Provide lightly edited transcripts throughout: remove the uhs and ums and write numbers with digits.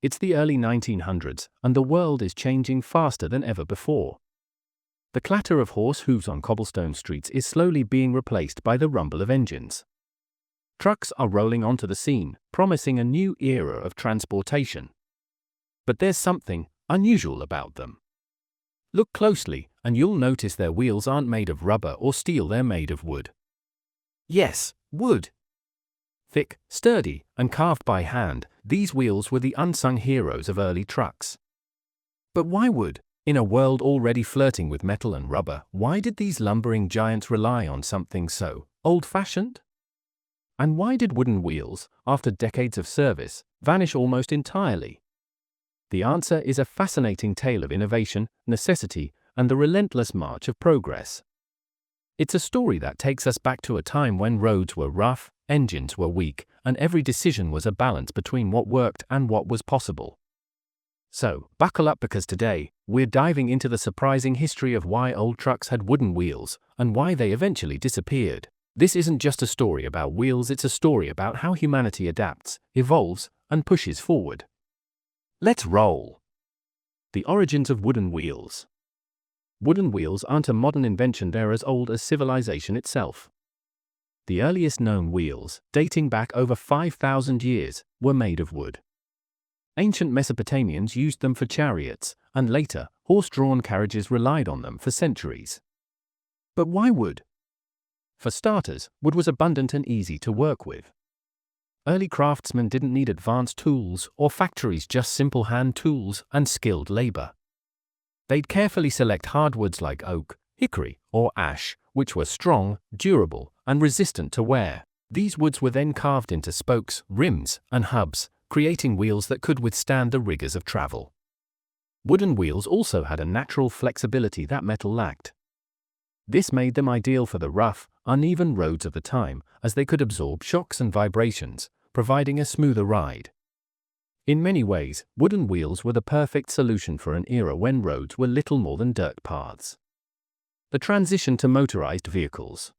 It's the early 1900s, and the world is changing faster than ever before. The clatter of horse hooves on cobblestone streets is slowly being replaced by the rumble of engines. Trucks are rolling onto the scene, promising a new era of transportation. But there's something unusual about them. Look closely, and you'll notice their wheels aren't made of rubber or steel, they're made of wood. Yes, wood. Thick, sturdy, and carved by hand, these wheels were the unsung heroes of early trucks. But why wood? In a world already flirting with metal and rubber, why did these lumbering giants rely on something so old-fashioned? And why did wooden wheels, after decades of service, vanish almost entirely? The answer is a fascinating tale of innovation, necessity, and the relentless march of progress. It's a story that takes us back to a time when roads were rough, engines were weak, and every decision was a balance between what worked and what was possible. So, buckle up, because today, we're diving into the surprising history of why old trucks had wooden wheels, and why they eventually disappeared. This isn't just a story about wheels, it's a story about how humanity adapts, evolves, and pushes forward. Let's roll! The origins of wooden wheels. Wooden wheels aren't a modern invention, they're as old as civilization itself. The earliest known wheels, dating back over 5,000 years, were made of wood. Ancient Mesopotamians used them for chariots, and later, horse-drawn carriages relied on them for centuries. But why wood? For starters, wood was abundant and easy to work with. Early craftsmen didn't need advanced tools or factories, just simple hand tools and skilled labor. They'd carefully select hardwoods like oak, hickory, or ash, which were strong, durable, and resistant to wear. These woods were then carved into spokes, rims, and hubs, creating wheels that could withstand the rigors of travel. Wooden wheels also had a natural flexibility that metal lacked. This made them ideal for the rough, uneven roads of the time, as they could absorb shocks and vibrations, providing a smoother ride. In many ways, wooden wheels were the perfect solution for an era when roads were little more than dirt paths. The transition to motorized vehicles.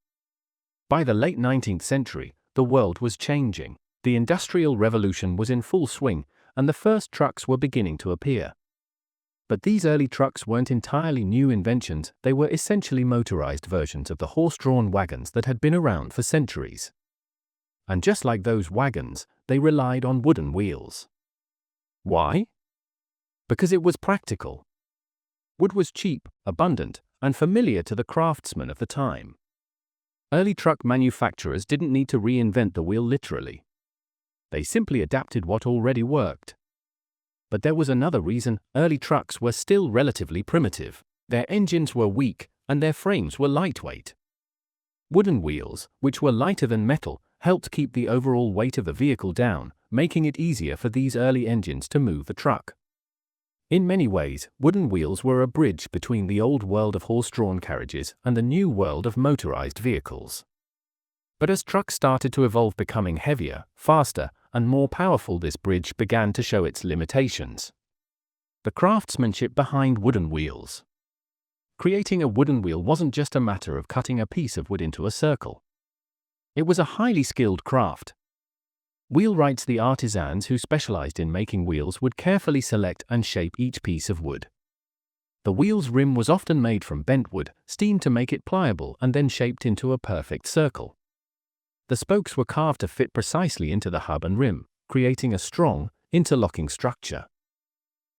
By the late 19th century, the world was changing. The Industrial Revolution was in full swing, and the first trucks were beginning to appear. But these early trucks weren't entirely new inventions, they were essentially motorized versions of the horse-drawn wagons that had been around for centuries. And just like those wagons, they relied on wooden wheels. Why? Because it was practical. Wood was cheap, abundant, and familiar to the craftsmen of the time. Early truck manufacturers didn't need to reinvent the wheel literally. They simply adapted what already worked. But there was another reason: early trucks were still relatively primitive. Their engines were weak, and their frames were lightweight. Wooden wheels, which were lighter than metal, helped keep the overall weight of the vehicle down, making it easier for these early engines to move the truck. In many ways, wooden wheels were a bridge between the old world of horse-drawn carriages and the new world of motorized vehicles. But as trucks started to evolve, becoming heavier, faster, and more powerful, this bridge began to show its limitations. The craftsmanship behind wooden wheels. Creating a wooden wheel wasn't just a matter of cutting a piece of wood into a circle. It was a highly skilled craft. Wheelwrights, the artisans who specialized in making wheels, would carefully select and shape each piece of wood. The wheel's rim was often made from bent wood, steamed to make it pliable, and then shaped into a perfect circle. The spokes were carved to fit precisely into the hub and rim, creating a strong, interlocking structure.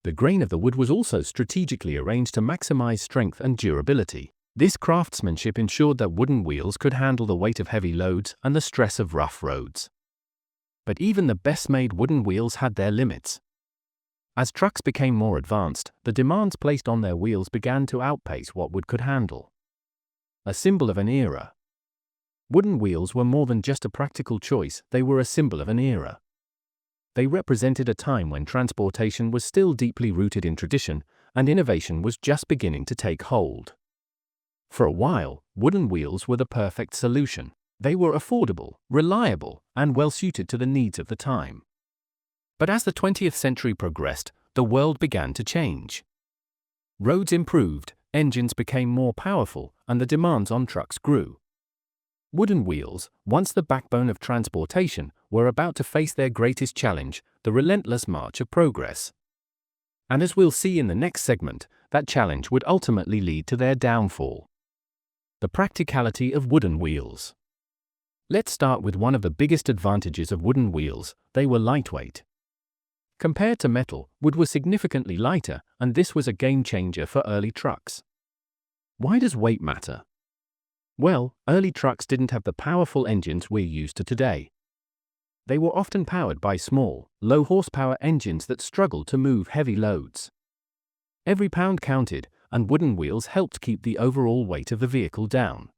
The grain of the wood was also strategically arranged to maximize strength and durability. This craftsmanship ensured that wooden wheels could handle the weight of heavy loads and the stress of rough roads. But even the best-made wooden wheels had their limits. As trucks became more advanced, the demands placed on their wheels began to outpace what wood could handle. A symbol of an era. Wooden wheels were more than just a practical choice, they were a symbol of an era. They represented a time when transportation was still deeply rooted in tradition, and innovation was just beginning to take hold. For a while, wooden wheels were the perfect solution. They were affordable, reliable, and well-suited to the needs of the time. But as the 20th century progressed, the world began to change. Roads improved, engines became more powerful, and the demands on trucks grew. Wooden wheels, once the backbone of transportation, were about to face their greatest challenge: the relentless march of progress. And as we'll see in the next segment, that challenge would ultimately lead to their downfall. The practicality of wooden wheels. Let's start with one of the biggest advantages of wooden wheels: they were lightweight. Compared to metal, wood was significantly lighter, and this was a game changer for early trucks. Why does weight matter? Well, early trucks didn't have the powerful engines we're used to today. They were often powered by small, low-horsepower engines that struggled to move heavy loads. Every pound counted, and wooden wheels helped keep the overall weight of the vehicle down.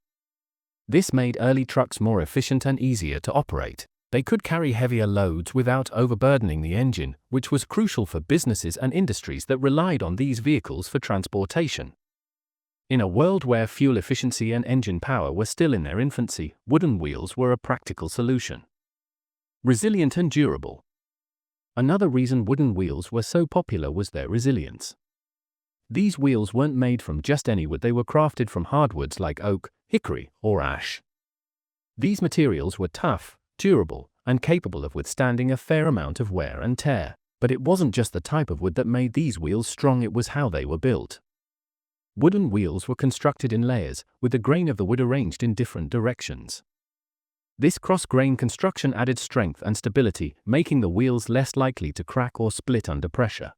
This made early trucks more efficient and easier to operate. They could carry heavier loads without overburdening the engine, which was crucial for businesses and industries that relied on these vehicles for transportation. In a world where fuel efficiency and engine power were still in their infancy, wooden wheels were a practical solution. Resilient and durable. Another reason wooden wheels were so popular was their resilience. These wheels weren't made from just any wood, they were crafted from hardwoods like oak, hickory, or ash. These materials were tough, durable, and capable of withstanding a fair amount of wear and tear. But it wasn't just the type of wood that made these wheels strong, it was how they were built. Wooden wheels were constructed in layers, with the grain of the wood arranged in different directions. This cross-grain construction added strength and stability, making the wheels less likely to crack or split under pressure.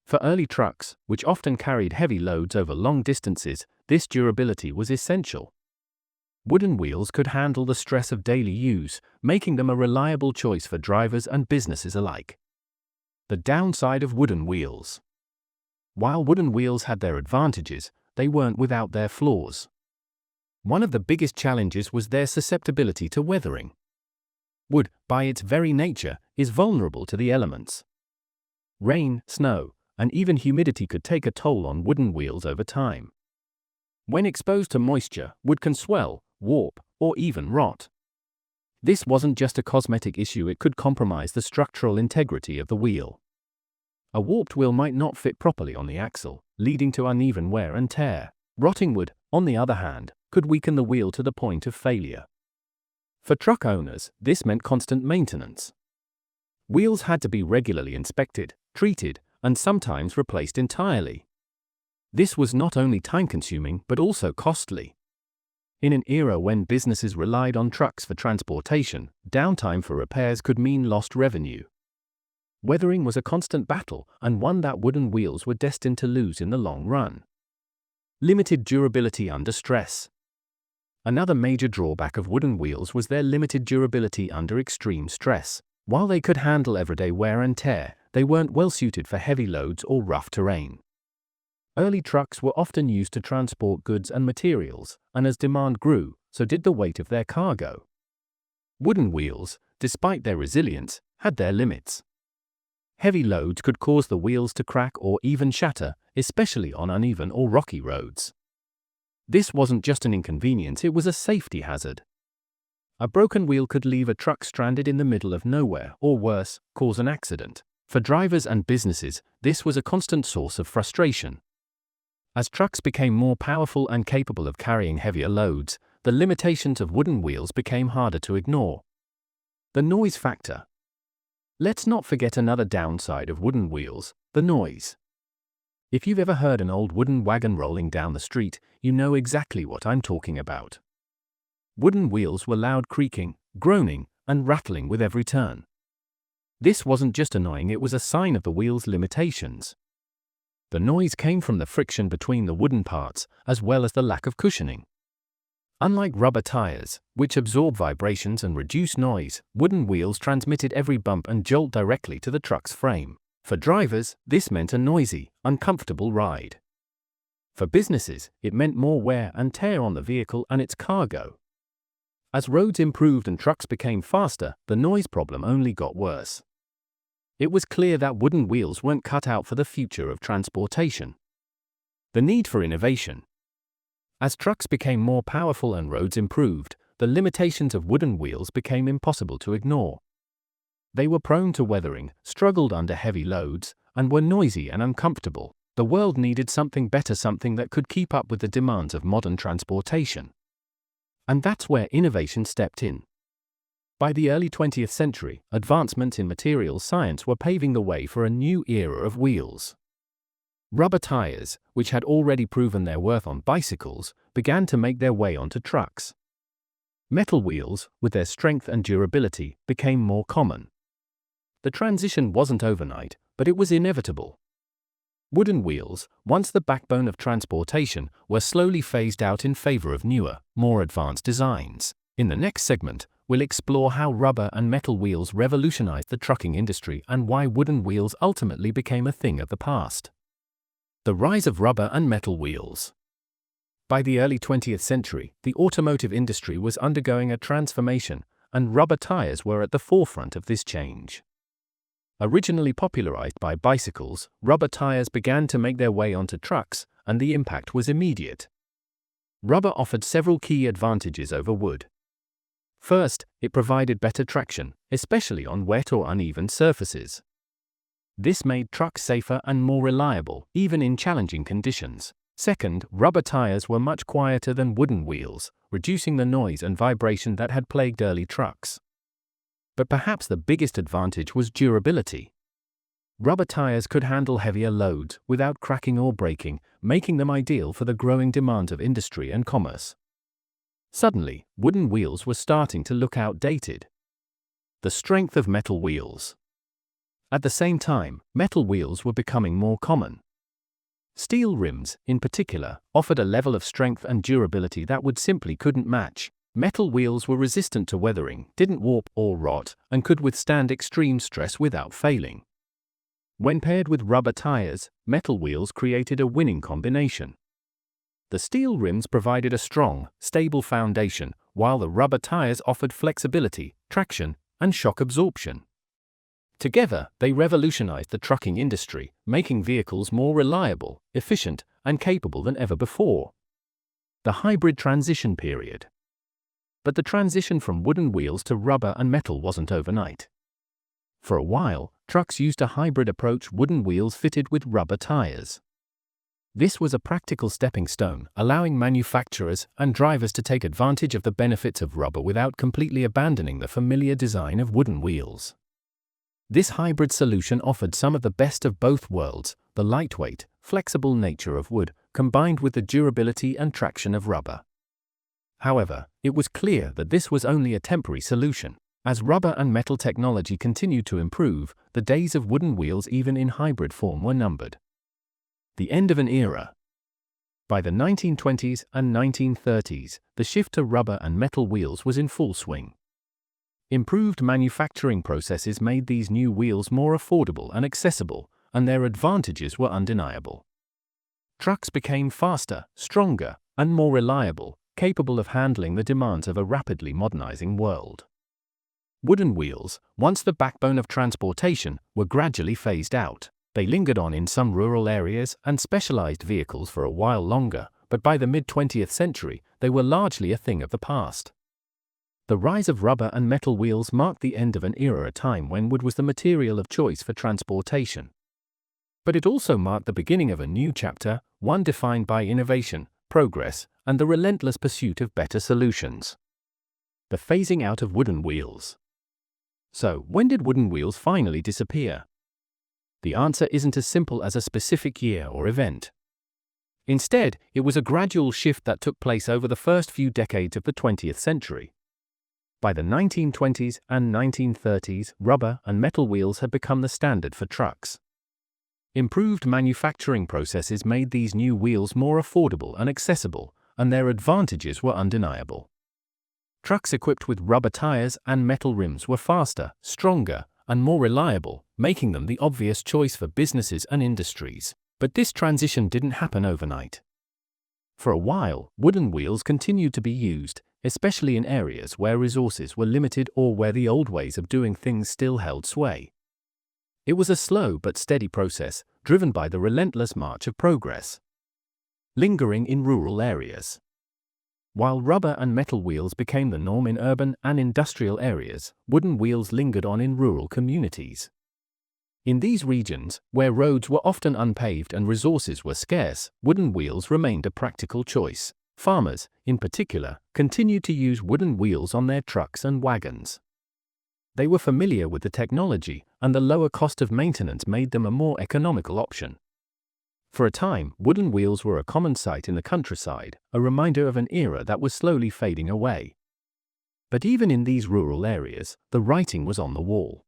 For early trucks, which often carried heavy loads over long distances, this durability was essential. Wooden wheels could handle the stress of daily use, making them a reliable choice for drivers and businesses alike. The downside of wooden wheels. While wooden wheels had their advantages, they weren't without their flaws. One of the biggest challenges was their susceptibility to weathering. Wood, by its very nature, is vulnerable to the elements. Rain, snow, and even humidity could take a toll on wooden wheels over time. When exposed to moisture, wood can swell, warp, or even rot. This wasn't just a cosmetic issue, it could compromise the structural integrity of the wheel. A warped wheel might not fit properly on the axle, leading to uneven wear and tear. Rotting wood, on the other hand, could weaken the wheel to the point of failure. For truck owners, this meant constant maintenance. Wheels had to be regularly inspected, treated, and sometimes replaced entirely. This was not only time-consuming but also costly. In an era when businesses relied on trucks for transportation, downtime for repairs could mean lost revenue. Weathering was a constant battle, and one that wooden wheels were destined to lose in the long run. Limited durability under stress. Another major drawback of wooden wheels was their limited durability under extreme stress. While they could handle everyday wear and tear, they weren't well suited for heavy loads or rough terrain. Early trucks were often used to transport goods and materials, and as demand grew, so did the weight of their cargo. Wooden wheels, despite their resilience, had their limits. Heavy loads could cause the wheels to crack or even shatter, especially on uneven or rocky roads. This wasn't just an inconvenience, it was a safety hazard. A broken wheel could leave a truck stranded in the middle of nowhere, or worse, cause an accident. For drivers and businesses, this was a constant source of frustration. As trucks became more powerful and capable of carrying heavier loads, the limitations of wooden wheels became harder to ignore. The noise factor. Let's not forget another downside of wooden wheels: the noise. If you've ever heard an old wooden wagon rolling down the street, you know exactly what I'm talking about. Wooden wheels were loud creaking, groaning, and rattling with every turn. This wasn't just annoying, it was a sign of the wheel's limitations. The noise came from the friction between the wooden parts, as well as the lack of cushioning. Unlike rubber tires, which absorb vibrations and reduce noise, wooden wheels transmitted every bump and jolt directly to the truck's frame. For drivers, this meant a noisy, uncomfortable ride. For businesses, it meant more wear and tear on the vehicle and its cargo. As roads improved and trucks became faster, the noise problem only got worse. It was clear that wooden wheels weren't cut out for the future of transportation. The need for innovation. As trucks became more powerful and roads improved, the limitations of wooden wheels became impossible to ignore. They were prone to weathering, struggled under heavy loads, and were noisy and uncomfortable. The world needed something better, something that could keep up with the demands of modern transportation. And that's where innovation stepped in. By the early 20th century, advancements in materials science were paving the way for a new era of wheels. Rubber tires, which had already proven their worth on bicycles, began to make their way onto trucks. Metal wheels, with their strength and durability, became more common. The transition wasn't overnight, but it was inevitable. Wooden wheels, once the backbone of transportation, were slowly phased out in favor of newer, more advanced designs. In the next segment, we'll explore how rubber and metal wheels revolutionized the trucking industry and why wooden wheels ultimately became a thing of the past. The rise of rubber and metal wheels. By the early 20th century, the automotive industry was undergoing a transformation, and rubber tires were at the forefront of this change. Originally popularized by bicycles, rubber tires began to make their way onto trucks, and the impact was immediate. Rubber offered several key advantages over wood. First, it provided better traction, especially on wet or uneven surfaces. This made trucks safer and more reliable, even in challenging conditions. Second, rubber tires were much quieter than wooden wheels, reducing the noise and vibration that had plagued early trucks. But perhaps the biggest advantage was durability. Rubber tires could handle heavier loads without cracking or breaking, making them ideal for the growing demands of industry and commerce. Suddenly, wooden wheels were starting to look outdated. The strength of metal wheels. At the same time, metal wheels were becoming more common. Steel rims, in particular, offered a level of strength and durability that wood simply couldn't match. Metal wheels were resistant to weathering, didn't warp or rot, and could withstand extreme stress without failing. When paired with rubber tires, metal wheels created a winning combination. The steel rims provided a strong, stable foundation, while the rubber tires offered flexibility, traction, and shock absorption. Together, they revolutionized the trucking industry, making vehicles more reliable, efficient, and capable than ever before. The hybrid transition period. But the transition from wooden wheels to rubber and metal wasn't overnight. For a while, trucks used a hybrid approach: wooden wheels fitted with rubber tires. This was a practical stepping stone, allowing manufacturers and drivers to take advantage of the benefits of rubber without completely abandoning the familiar design of wooden wheels. This hybrid solution offered some of the best of both worlds: the lightweight, flexible nature of wood, combined with the durability and traction of rubber. However, it was clear that this was only a temporary solution. As rubber and metal technology continued to improve, the days of wooden wheels, even in hybrid form, were numbered. The end of an era. By the 1920s and 1930s, the shift to rubber and metal wheels was in full swing. Improved manufacturing processes made these new wheels more affordable and accessible, and their advantages were undeniable. Trucks became faster, stronger, and more reliable, capable of handling the demands of a rapidly modernizing world. Wooden wheels, once the backbone of transportation, were gradually phased out. They lingered on in some rural areas and specialized vehicles for a while longer, but by the mid-20th century, they were largely a thing of the past. The rise of rubber and metal wheels marked the end of an era, a time when wood was the material of choice for transportation. But it also marked the beginning of a new chapter, one defined by innovation, progress, and the relentless pursuit of better solutions. The phasing out of wooden wheels. So, when did wooden wheels finally disappear? The answer isn't as simple as a specific year or event. Instead, it was a gradual shift that took place over the first few decades of the 20th century. By the 1920s and 1930s, rubber and metal wheels had become the standard for trucks. Improved manufacturing processes made these new wheels more affordable and accessible, and their advantages were undeniable. Trucks equipped with rubber tires and metal rims were faster, stronger, and more reliable, making them the obvious choice for businesses and industries. But this transition didn't happen overnight. For a while, wooden wheels continued to be used, especially in areas where resources were limited or where the old ways of doing things still held sway. It was a slow but steady process, driven by the relentless march of progress. Lingering in rural areas. While rubber and metal wheels became the norm in urban and industrial areas, wooden wheels lingered on in rural communities. In these regions, where roads were often unpaved and resources were scarce, wooden wheels remained a practical choice. Farmers, in particular, continued to use wooden wheels on their trucks and wagons. They were familiar with the technology, and the lower cost of maintenance made them a more economical option. For a time, wooden wheels were a common sight in the countryside, a reminder of an era that was slowly fading away. But even in these rural areas, the writing was on the wall.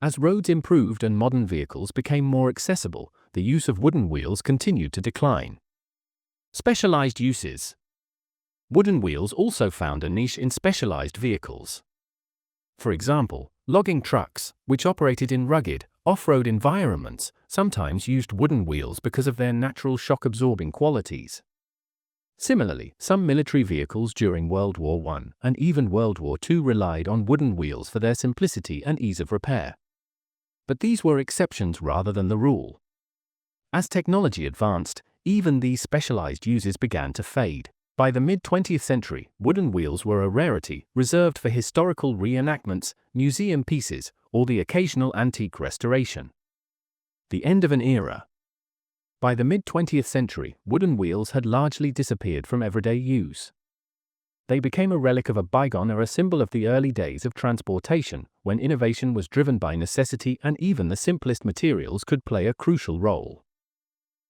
As roads improved and modern vehicles became more accessible, the use of wooden wheels continued to decline. Specialized uses. Wooden wheels also found a niche in specialized vehicles. For example, logging trucks, which operated in rugged, off-road environments, sometimes used wooden wheels because of their natural shock-absorbing qualities. Similarly, some military vehicles during World War I and even World War II relied on wooden wheels for their simplicity and ease of repair. But these were exceptions rather than the rule. As technology advanced, even these specialized uses began to fade. By the mid-20th century, wooden wheels were a rarity, reserved for historical reenactments, museum pieces, or the occasional antique restoration. The end of an era. By the mid-20th century, wooden wheels had largely disappeared from everyday use. They became a relic of a bygone era, a symbol of the early days of transportation, when innovation was driven by necessity and even the simplest materials could play a crucial role.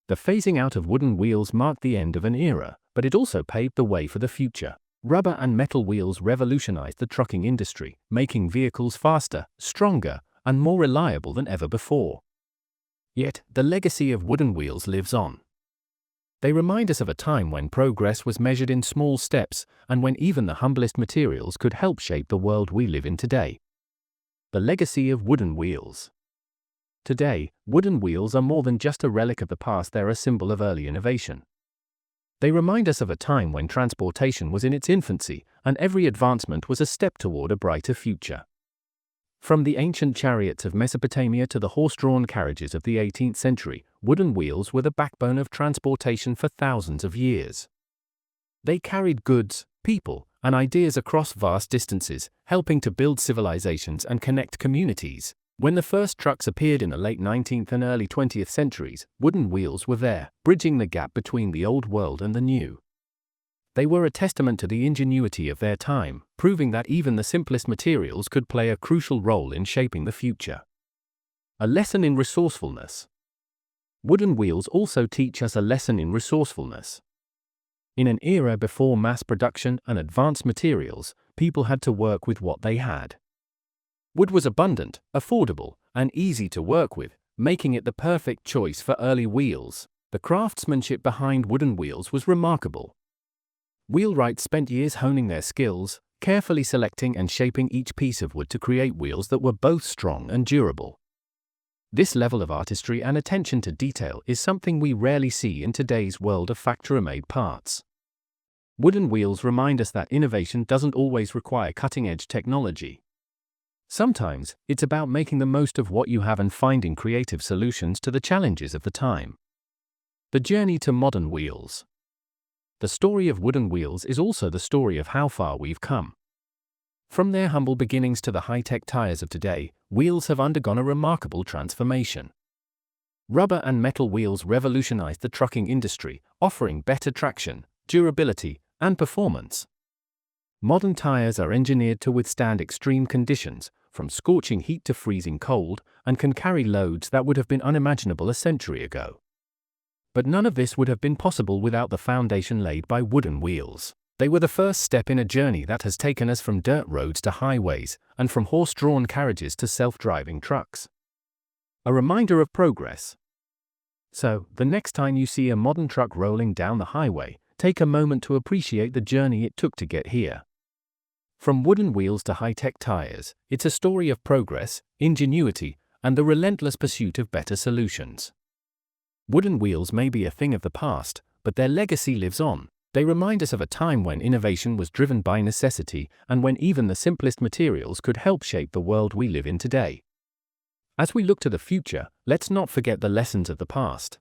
The phasing out of wooden wheels marked the end of an era, but it also paved the way for the future. Rubber and metal wheels revolutionized the trucking industry, making vehicles faster, stronger, and more reliable than ever before. Yet, the legacy of wooden wheels lives on. They remind us of a time when progress was measured in small steps, and when even the humblest materials could help shape the world we live in today. The legacy of wooden wheels. Today, wooden wheels are more than just a relic of the past, they're a symbol of early innovation. They remind us of a time when transportation was in its infancy, and every advancement was a step toward a brighter future. From the ancient chariots of Mesopotamia to the horse-drawn carriages of the 18th century, wooden wheels were the backbone of transportation for thousands of years. They carried goods, people, and ideas across vast distances, helping to build civilizations and connect communities. When the first trucks appeared in the late 19th and early 20th centuries, wooden wheels were there, bridging the gap between the old world and the new. They were a testament to the ingenuity of their time, proving that even the simplest materials could play a crucial role in shaping the future. A lesson in resourcefulness. Wooden wheels also teach us a lesson in resourcefulness. In an era before mass production and advanced materials, people had to work with what they had. Wood was abundant, affordable, and easy to work with, making it the perfect choice for early wheels. The craftsmanship behind wooden wheels was remarkable. Wheelwrights spent years honing their skills, carefully selecting and shaping each piece of wood to create wheels that were both strong and durable. This level of artistry and attention to detail is something we rarely see in today's world of factory-made parts. Wooden wheels remind us that innovation doesn't always require cutting-edge technology. Sometimes, it's about making the most of what you have and finding creative solutions to the challenges of the time. The journey to modern wheels. The story of wooden wheels is also the story of how far we've come. From their humble beginnings to the high-tech tires of today, wheels have undergone a remarkable transformation. Rubber and metal wheels revolutionized the trucking industry, offering better traction, durability, and performance. Modern tires are engineered to withstand extreme conditions, from scorching heat to freezing cold, and can carry loads that would have been unimaginable a century ago. But none of this would have been possible without the foundation laid by wooden wheels. They were the first step in a journey that has taken us from dirt roads to highways, and from horse-drawn carriages to self-driving trucks. A reminder of progress. So, the next time you see a modern truck rolling down the highway, take a moment to appreciate the journey it took to get here. From wooden wheels to high-tech tires, it's a story of progress, ingenuity, and the relentless pursuit of better solutions. Wooden wheels may be a thing of the past, but their legacy lives on. They remind us of a time when innovation was driven by necessity and when even the simplest materials could help shape the world we live in today. As we look to the future, let's not forget the lessons of the past.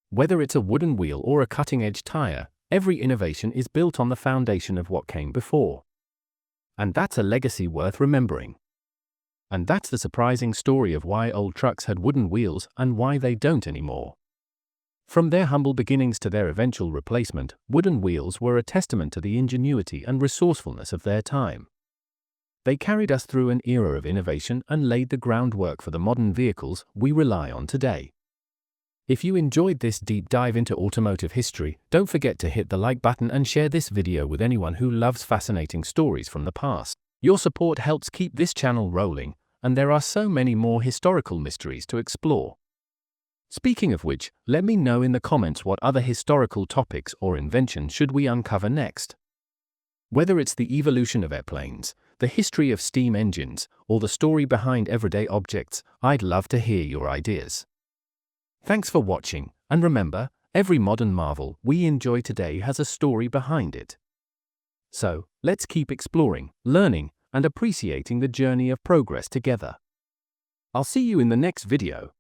Whether it's a wooden wheel or a cutting-edge tire, every innovation is built on the foundation of what came before. And that's a legacy worth remembering. And that's the surprising story of why old trucks had wooden wheels and why they don't anymore. From their humble beginnings to their eventual replacement, wooden wheels were a testament to the ingenuity and resourcefulness of their time. They carried us through an era of innovation and laid the groundwork for the modern vehicles we rely on today. If you enjoyed this deep dive into automotive history, don't forget to hit the like button and share this video with anyone who loves fascinating stories from the past. Your support helps keep this channel rolling, and there are so many more historical mysteries to explore. Speaking of which, let me know in the comments what other historical topics or inventions should we uncover next. Whether it's the evolution of airplanes, the history of steam engines, or the story behind everyday objects, I'd love to hear your ideas. Thanks for watching, and remember, every modern marvel we enjoy today has a story behind it. So, let's keep exploring, learning, and appreciating the journey of progress together. I'll see you in the next video.